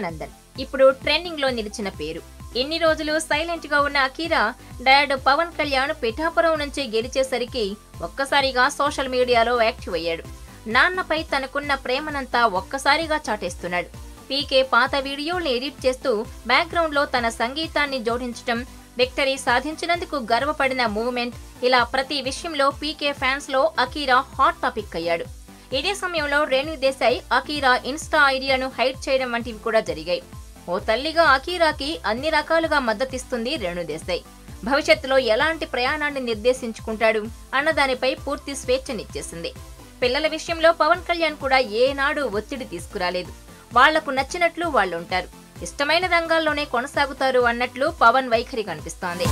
నందన్ ఇప్పుడు ట్రెండింగ్ లో నిలిచిన పేరు. ఎన్ని రోజులు సైలెంట్ గా ఉన్న అకీరా డాడ్ పవన్ కళ్యాణ్ పిఠాపురం నుంచి గెలిచేసరికి ఒక్కసారిగా సోషల్ మీడియాలో యాక్టివ్ అయ్యాడు. నాన్నపై తనకున్న ప్రేమనంతా ఒక్కసారిగా చాటేస్తున్నాడు. పీకే పాత వీడియోల్ని ఎడిట్ చేస్తూ బ్యాక్గ్రౌండ్ లో తన సంగీతాన్ని జోడించడం, విక్టరీ సాధించినందుకు గర్వపడిన మూవ్మెంట్, ఇలా ప్రతి విషయంలో పీకే ఫ్యాన్స్ లో అకీరా హాట్ టాపిక్ అయ్యాడు. ఇదే సమయంలో రేణు దేశాయ్ అకీరా ఇన్స్టా ఐడియాను హైడ్ చేయడం వంటివి కూడా జరిగాయి. ఓ తల్లిగా అకీరాకి అన్ని రకాలుగా మద్దతిస్తుంది రేణు దేశాయ్. భవిష్యత్తులో ఎలాంటి ప్రయాణాన్ని నిర్దేశించుకుంటాడు అన్న దానిపై పూర్తి స్వేచ్ఛనిచ్చేసింది. పిల్లల విషయంలో పవన్ కళ్యాణ్ కూడా ఏనాడు ఒత్తిడి తీసుకురాలేదు. వాళ్లకు నచ్చినట్లు వాళ్లుంటారు, ఇష్టమైన రంగాల్లోనే కొనసాగుతారు అన్నట్లు పవన్ వైఖరి కనిపిస్తోంది.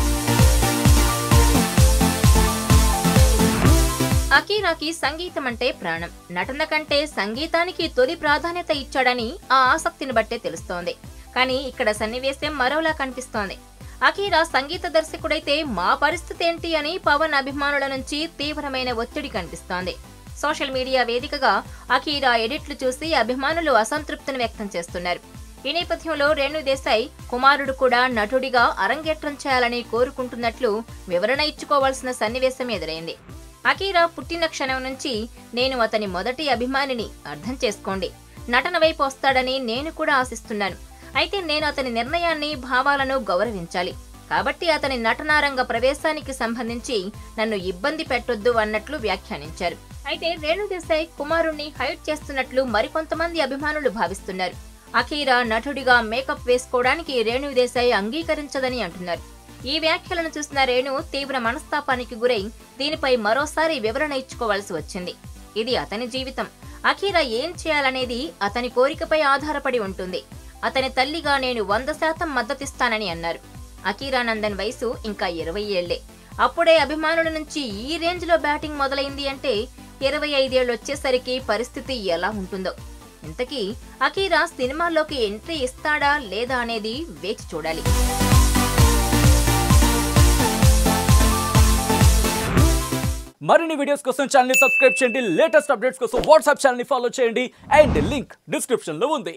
అకీరాకి సంగీతం అంటే ప్రాణం. నటన కంటే సంగీతానికి తొలి ప్రాధాన్యత ఇచ్చాడని ఆ ఆసక్తిని బట్టే తెలుస్తోంది. కానీ ఇక్కడ సన్నివేశం మరోలా కనిపిస్తోంది. అకీరా సంగీత దర్శకుడైతే మా పరిస్థితి ఏంటి అని పవన్ అభిమానుల నుంచి తీవ్రమైన ఒత్తిడి కనిపిస్తోంది. సోషల్ మీడియా వేదికగా అకీరా ఎడిట్లు చూసి అభిమానులు అసంతృప్తిని వ్యక్తం చేస్తున్నారు. ఈ నేపథ్యంలో రేణు దేశాయ్ కుమారుడు కూడా నటుడిగా అరంగేట్రం చేయాలని కోరుకుంటున్నట్లు వివరణ ఇచ్చుకోవాల్సిన సన్నివేశం ఎదురైంది. అకీరా పుట్టిన క్షణం నుంచి నేను అతని మొదటి అభిమానిని, అర్థం చేసుకోండి, నటన వైపు వస్తాడని నేను కూడా ఆశిస్తున్నాను. అయితే నేను అతని నిర్ణయాన్ని, భావాలను గౌరవించాలి. కాబట్టి అతని నటనారంగ ప్రవేశానికి సంబంధించి నన్ను ఇబ్బంది పెట్టొద్దు అన్నట్లు వ్యాఖ్యానించారు. అయితే రేణు దేశాయ్ కుమారుణ్ణి హైడ్ చేస్తున్నట్లు మరికొంతమంది అభిమానులు భావిస్తున్నారు. అకీరా నటుడిగా మేకప్ వేసుకోవడానికి రేణు దేశాయ్ అంగీకరించదని అంటున్నారు. ఈ వ్యాఖ్యలను చూసిన రేణు తీవ్ర మనస్తాపానికి గురై దీనిపై మరోసారి వివరణ ఇచ్చుకోవాల్సి వచ్చింది. ఇది అతని జీవితం. అకీరా ఏం చేయాలనేది అతని కోరికపై ఆధారపడి ఉంటుంది. అతని తల్లిగా నేను 100% మద్దతిస్తానని అన్నారు. అకీరా నందన్ వయసు ఇంకా 20 ఏళ్లే. అప్పుడే అభిమానుల నుంచి ఈ రేంజ్ లో బ్యాటింగ్ మొదలైంది అంటే 25 ఏళ్ళు వచ్చేసరికి పరిస్థితి ఎలా ఉంటుందో. ఇంతకీ అకీరా సినిమాల్లోకి ఎంట్రీ ఇస్తాడా లేదా అనేది వేచి చూడాలి. మరిన్ని వీడియోస్ కోసం ఛానల్ ని సబ్స్క్రైబ్ చేయండి. లేటెస్ట్ అప్డేట్స్ కోసం వాట్సాప్ ఛానల్ ని ఫాలో చేయండి. అండ్ లింక్ డిస్క్రిప్షన్ లో ఉంది.